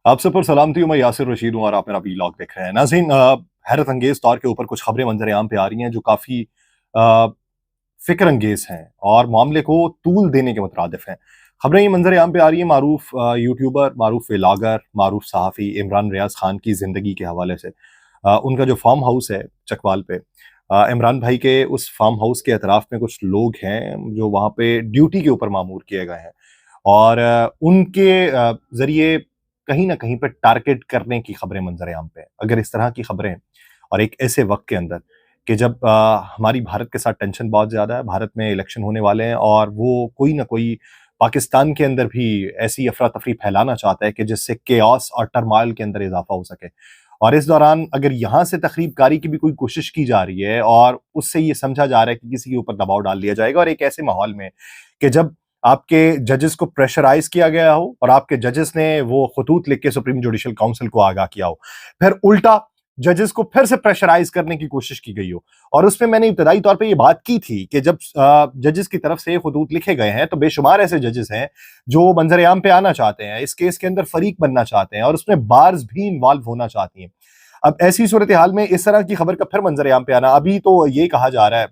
आप सब पर सलामती हूँ। मैं यासिर रशीद हूँ और आप मेरा वीलॉग देख रहे हैं। नाज़रीन, हैरत अंगेज तौर के ऊपर कुछ खबरें मंजर आम पे आ रही हैं जो काफी अ, फिक्र अंगेज हैं और मामले को तूल देने के मुतरादिफ हैं। खबरें ये मंजर आम पे आ रही हैं मारूफ यूट्यूबर, मारूफ व्लॉगर, मारूफ सहाफ़ी इमरान रियाज खान की जिंदगी के हवाले से। उनका जो फार्म हाउस है चकवाल पे, इमरान भाई के उस फार्म हाउस के अतराफ में कुछ लोग हैं जो वहाँ पे ड्यूटी के ऊपर मामूर किए गए हैं और उनके जरिए कहीं ना कहीं पे टारगेट करने की खबरें मंजर आम पे हैं। अगर इस तरह की खबरें और एक ऐसे वक्त के अंदर कि जब हमारी भारत के साथ टेंशन बहुत ज्यादा है, भारत में इलेक्शन होने वाले हैं और वो कोई ना कोई पाकिस्तान के अंदर भी ऐसी अफरा तफरी फैलाना चाहता है कि जिससे केओस और टरमाइल के अंदर इजाफा हो सके। और इस दौरान अगर यहां से तखरीबकारी की भी कोई कोशिश की जा रही है और उससे ये समझा जा रहा है कि किसी के ऊपर दबाव डाल दिया जाएगा, और एक ऐसे माहौल में कि जब आपके जजेस को प्रेशराइज किया गया हो और आपके जजेस ने वो खतूत लिख के सुप्रीम जुडिशल काउंसिल को आगाह किया हो, फिर उल्टा जजेस को फिर से प्रेशराइज करने की कोशिश की गई हो। और उसमें मैंने इब्तदाई तौर पे ये बात की थी कि जब जजेस की तरफ से खतूत लिखे गए हैं तो बेशुमार ऐसे जजेस हैं जो मंजर आम पे आना चाहते हैं, इस केस के अंदर फरीक बनना चाहते हैं और उसमें बार्स भी इन्वॉल्व होना चाहती हैं। अब ऐसी सूरत हाल में इस तरह की खबर का फिर मंजर आम पे आना, अभी तो ये कहा जा रहा है,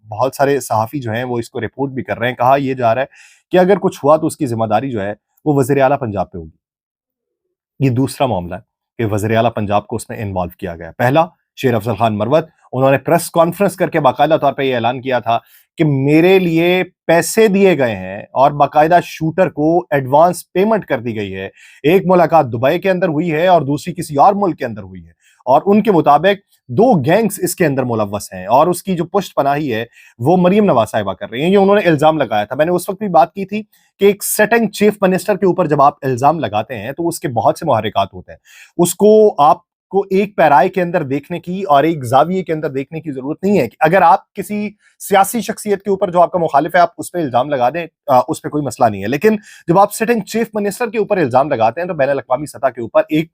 बहुत सारे सहाफी जो हैं वो इसको रिपोर्ट भी कर रहे हैं, कहा यह जा रहा है कि अगर कुछ हुआ तो उसकी जिम्मेदारी जो है वो वजीर आला पंजाब पे होगी। ये दूसरा मामला है कि वज़ीर आला पंजाब को उसमें इन्वॉल्व किया गया। पहला, शेर अफजल खान मरवत, उन्होंने प्रेस कॉन्फ्रेंस करके बाकायदा तौर पे ये ऐलान किया था कि मेरे लिए पैसे दिए गए हैं और बाकायदा शूटर को एडवांस पेमेंट कर दी गई है। एक मुलाकात दुबई के अंदर हुई है और दूसरी किसी और मुल्क के अंदर हुई है और उनके मुताबिक 2 गैंग्स इसके अंदर मुलव्वस हैं और उसकी जो पुष्ट पनाही है वो मरियम नवाज साहिबा कर रही हैं। ये उन्होंने इल्जाम लगाया था। मैंने उस वक्त भी बात की थी कि एक सेटिंग चीफ मिनिस्टर के ऊपर जब आप इल्जाम लगाते हैं तो उसके बहुत से मुहर्रिकात होते हैं। उसको आपको एक पैराए के अंदर देखने की और एक जाविये के अंदर देखने की जरूरत नहीं है कि अगर आप किसी सियासी शख्सियत के ऊपर जो आपका मुखालिफ है आप उस पर इल्जाम लगा दें, उस पर कोई मसला नहीं है। लेकिन जब आप सिटिंग चीफ मिनिस्टर के ऊपर इल्जाम लगाते हैं तो बैनुल अक़वामी सतह के ऊपर एक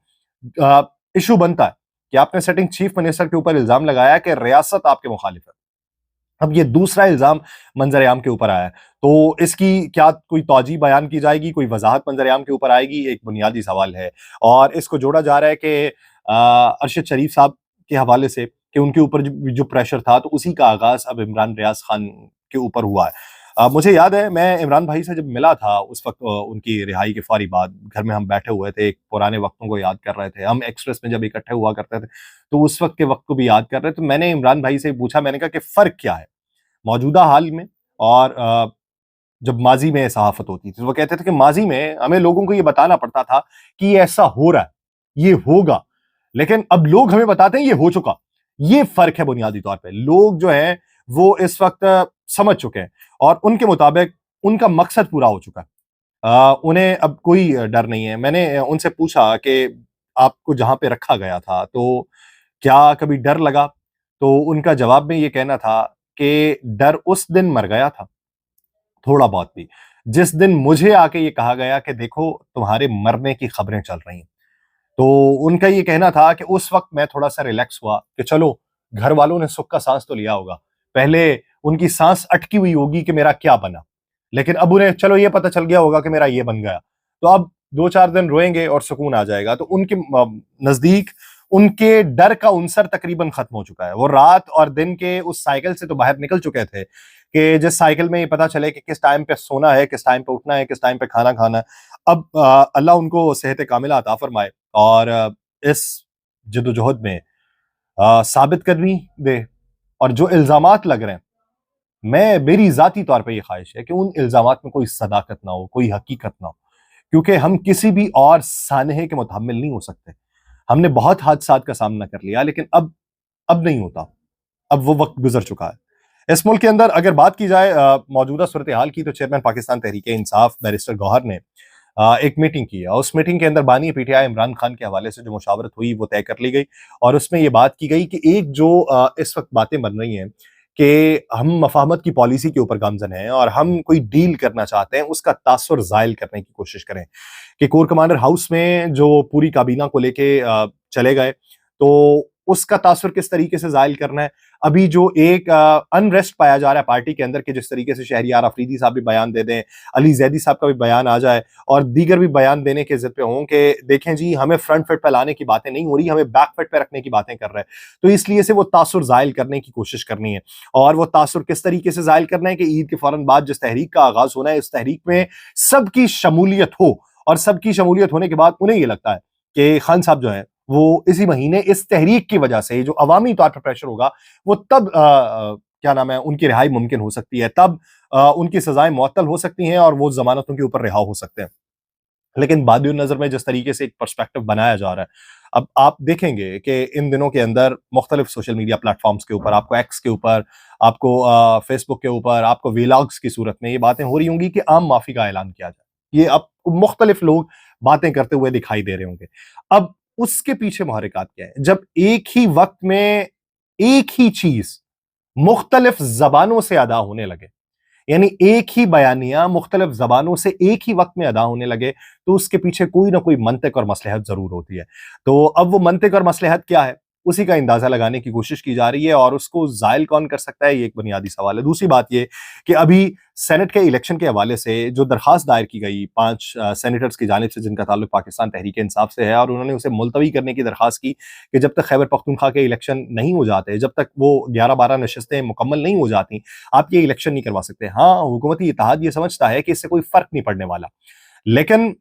इशू बनता है कि आपने सिटिंग चीफ मिनिस्टर के ऊपर इल्जाम लगाया कि रियासत आपके मुखालिफ है। अब ये दूसरा इल्जाम मंजर आम के ऊपर आया है, तो इसकी क्या कोई तौजीह बयान की जाएगी, कोई वजाहत मंजर आम के ऊपर आएगी, एक बुनियादी सवाल है। और इसको जोड़ा जा रहा है कि अरशद शरीफ साहब के हवाले से कि उनके ऊपर जो प्रेशर था तो उसी का आगाज अब इमरान रियाज खान के ऊपर हुआ है। मुझे याद है मैं इमरान भाई से जब मिला था उस वक्त, उनकी रिहाई के फौरी बाद घर में हम बैठे हुए थे, एक पुराने वक्तों को याद कर रहे थे। हम एक्सप्रेस में जब इकट्ठे हुआ करते थे तो उस वक्त के वक्त को भी याद कर रहे थे। तो मैंने इमरान भाई से पूछा, मैंने कहा कि फर्क क्या है मौजूदा हाल में और जब माजी में सहाफत होती थी। तो वो कहते थे कि माजी में हमें लोगों को ये बताना पड़ता था कि ये ऐसा हो रहा है, ये होगा, लेकिन अब लोग हमें बताते हैं ये हो चुका। ये फर्क है बुनियादी तौर पे। लोग जो हैं वो इस वक्त समझ चुके हैं और उनके मुताबिक उनका मकसद पूरा हो चुका है। उन्हें अब कोई डर नहीं है। मैंने उनसे पूछा कि आपको जहां पे रखा गया था तो क्या कभी डर लगा? तो उनका जवाब में ये कहना था कि डर उस दिन मर गया था, थोड़ा बहुत भी, जिस दिन मुझे आके ये कहा गया कि देखो तुम्हारे मरने की खबरें चल रही हैं। तो उनका ये कहना था कि उस वक्त मैं थोड़ा सा रिलैक्स हुआ कि चलो घर वालों ने सुख का सांस तो लिया होगा। पहले उनकी सांस अटकी हुई होगी कि मेरा क्या बना, लेकिन अब उन्हें चलो ये पता चल गया होगा कि मेरा ये बन गया। तो अब 2-4 दिन रोएंगे और सुकून आ जाएगा। तो उनके नजदीक उनके डर का उनसर तकरीबन खत्म हो चुका है। वो रात और दिन के उस साइकिल से तो बाहर निकल चुके थे कि जिस साइकिल में ये पता चले कि किस टाइम पे सोना है, किस टाइम पे उठना है, किस टाइम पे खाना खाना है। अब अल्लाह उनको सेहत कामिला अता फरमाए और इस जद्दोजहद में साबित करनी दे। और जो इल्जामात लग रहे हैं, मैं मेरी जाती तौर पे ये ख्वाहिश है कि उन इल्जामात में कोई सदाकत ना हो, कोई हकीकत ना हो, क्योंकि हम किसी भी और सानहे के मुतहम्मिल नहीं हो सकते। हमने बहुत हादसात का सामना कर लिया, लेकिन अब नहीं होता। अब वो वक्त गुजर चुका है। इस मुल्क के अंदर अगर बात की जाए मौजूदा सूरत हाल की, तो चेयरमैन पाकिस्तान तहरीक इंसाफ बैरिस्टर गौहर ने एक मीटिंग की है। उस मीटिंग के अंदर बानी पीटीआई इमरान खान के हवाले से जो मुशावरत हुई वो तय कर ली गई और उसमें ये बात की गई कि एक जो इस वक्त बातें बन रही हैं कि हम मफाहमत की पॉलिसी के ऊपर गामजन हैं और हम कोई डील करना चाहते हैं, उसका तासुर जायल करने की कोशिश करें। कि कोर कमांडर हाउस में जो पूरी काबीना को लेके चले गए, तो उसका तासुर किस तरीके से जाहिर करना है। अभी जो एक अनरेस्ट पाया जा रहा है पार्टी के अंदर के, जिस तरीके से शहरियार अफरीदी साहब भी बयान दे दें, अली जैदी साहब का भी बयान आ जाए और दीगर भी बयान देने के जिद पे हों कि देखें जी हमें फ्रंट फिट पे लाने की बातें नहीं हो रही, हमें बैक फिट पे रखने की बातें कर रहे हैं। तो इसलिए से वो तासुर जाहिर करने की कोशिश करनी है। और वो तासुर किस तरीके से जाहिर करना है कि ईद के फौरन बाद जिस तहरीक का आगाज होना है, इस तहरीक में सबकी शमूलियत हो, और सबकी शमूलियत होने के बाद उन्हें यह लगता है कि खान साहब जो है वो इसी महीने इस तहरीक की वजह से जो अवामी तौर पर प्रेशर होगा वो तब क्या नाम है उनकी रिहाई मुमकिन हो सकती है, तब उनकी सजाएं मुअत्तल हो सकती हैं और वो जमानतों के ऊपर रिहा हो सकते हैं। लेकिन बाद नजर में जिस तरीके से एक पर्सपेक्टिव बनाया जा रहा है, अब आप देखेंगे कि इन दिनों के अंदर मुख्तलिफ सोशल मीडिया प्लेटफॉर्म्स के ऊपर, आपको एक्स के ऊपर, आपको फेसबुक के ऊपर, आपको वीलॉग्स की सूरत में ये बातें हो रही होंगी कि आम माफी का ऐलान किया जाए। ये अब मुख्तलिफ लोग बातें करते हुए दिखाई दे रहे होंगे। अब उसके पीछे मुहर्रिकात क्या है? जब एक ही वक्त में एक ही चीज मुख्तलिफ जबानों से अदा होने लगे, यानी एक ही बयानिया मुख्तलिफ जबानों से एक ही वक्त में अदा होने लगे, तो उसके पीछे कोई ना कोई मंतिक और मसलहत जरूर होती है। तो अब वो मंतिक और मसलहत क्या है, उसी का अंदाजा लगाने की कोशिश की जा रही है, और उसको जायल कौन कर सकता है, ये एक बुनियादी सवाल है। दूसरी बात ये कि अभी सेनेट के इलेक्शन के हवाले से जो दरखास्त दायर की गई 5 सेनेटर्स की जानिब से, जिनका ताल्लुक पाकिस्तान तहरीक इंसाफ से है, और उन्होंने उसे मुलतवी करने की दरखास्त की कि जब तक खैबर पख्तूनख्वा के इलेक्शन नहीं हो जाते, जब तक वो 11-12 नशस्तें मुकम्मल नहीं हो जाती, आप ये इलेक्शन नहीं करवा सकते। हाँ, हुकूमती इत्तेहाद ये समझता है कि इससे कोई फर्क नहीं पड़ने वाला, लेकिन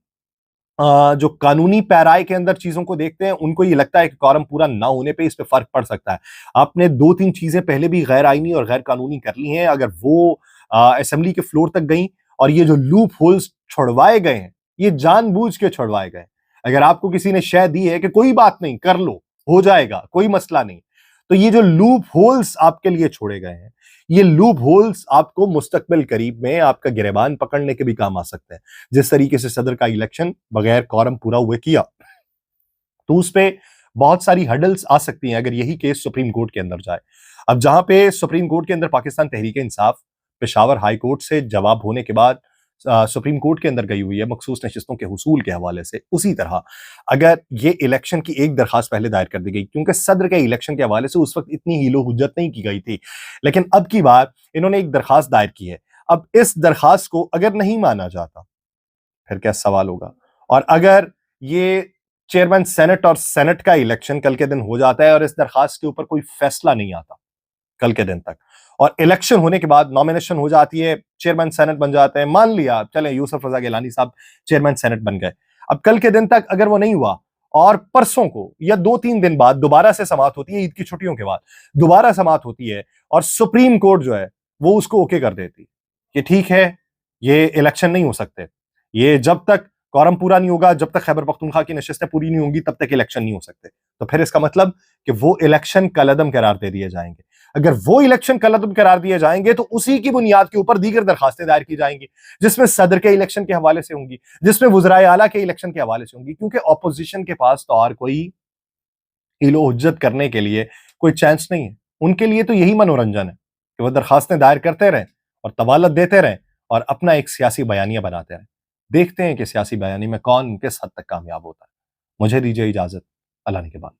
जो कानूनी पैराए के अंदर चीजों को देखते हैं, उनको ये लगता है कि कॉरम पूरा ना होने पे इस पे फर्क पड़ सकता है। आपने 2-3 चीजें पहले भी गैर आईनी और गैर कानूनी कर ली हैं, अगर वो असेंबली के फ्लोर तक गई, और ये जो लूप होल्स छुड़वाए गए हैं, ये जानबूझ के छुड़वाए गए। अगर आपको किसी ने शय दी है कि कोई बात नहीं, कर लो, हो जाएगा, कोई मसला नहीं, तो ये जो लूप होल्स आपके लिए छोड़े गए हैं, ये लूप होल्स आपको मुस्तकबिल करीब में आपका गिरेबान पकड़ने के भी काम आ सकते हैं। जिस तरीके से सदर का इलेक्शन बगैर कॉरम पूरा हुए किया, तो उस पे बहुत सारी हडल्स आ सकती हैं अगर यही केस सुप्रीम कोर्ट के अंदर जाए। अब जहां पे सुप्रीम कोर्ट के अंदर पाकिस्तान तहरीक इंसाफ पेशावर हाई कोर्ट से जवाब होने के बाद सुप्रीम कोर्ट के अंदर गई हुई है मखसूस नशिस्तों के हुसूल के हवाले से, उसी तरह अगर ये इलेक्शन की एक दरखास्त पहले दायर कर दी गई, क्योंकि सदर के इलेक्शन के हवाले से उस वक्त इतनी हीलो हुज्जत नहीं की गई थी, लेकिन अब की बार इन्होंने एक दरखास्त दायर की है। अब इस दरखास्त को अगर नहीं माना जाता, फिर क्या सवाल होगा? और अगर ये चेयरमैन सेनेट और सेनेट का इलेक्शन कल के दिन हो जाता है और इस दरखास्त के ऊपर कोई फैसला नहीं आता कल के दिन तक, और इलेक्शन होने के बाद नॉमिनेशन हो जाती है, चेयरमैन सेनेट बन जाते हैं, मान लिया चले यूसुफ रजा गिलानी साहब चेयरमैन सेनेट बन गए, अब कल के दिन तक अगर वो नहीं हुआ और परसों को या 2-3 दिन बाद दोबारा से समाअत होती है, ईद की छुट्टियों के बाद दोबारा समाअत होती है, और सुप्रीम कोर्ट जो है वो उसको ओके कर देती कि ठीक है, ये इलेक्शन नहीं हो सकते, ये जब तक कॉरम पूरा नहीं होगा, जब तक खैबर पख्तूनख्वा की नशिस्तें पूरी नहीं होंगी, तब तक इलेक्शन नहीं हो सकते, तो फिर इसका मतलब कि वो इलेक्शन कलअदम करार दे दिए जाएंगे। अगर वो इलेक्शन कलअदम करार दिए जाएंगे, तो उसी की बुनियाद के ऊपर दीगर दरखास्तें दायर की जाएंगी, जिसमें सदर के इलेक्शन के हवाले से होंगी, जिसमें वज़राए आला के इलेक्शन के हवाले से होंगी, क्योंकि ऑपोजिशन के पास तो और कोई हीलो हुज्जत करने के लिए कोई चांस नहीं है। उनके लिए तो यही मनोरंजन है कि वह दरखास्तें दायर करते रहें और तवालत देते रहें और अपना एक सियासी बयानिया बनाते रहें। देखते हैं कि सियासी बयानी में कौन किस हद तक कामयाब होता है। मुझे दीजिए इजाजत, अल्लाह ने के बाद।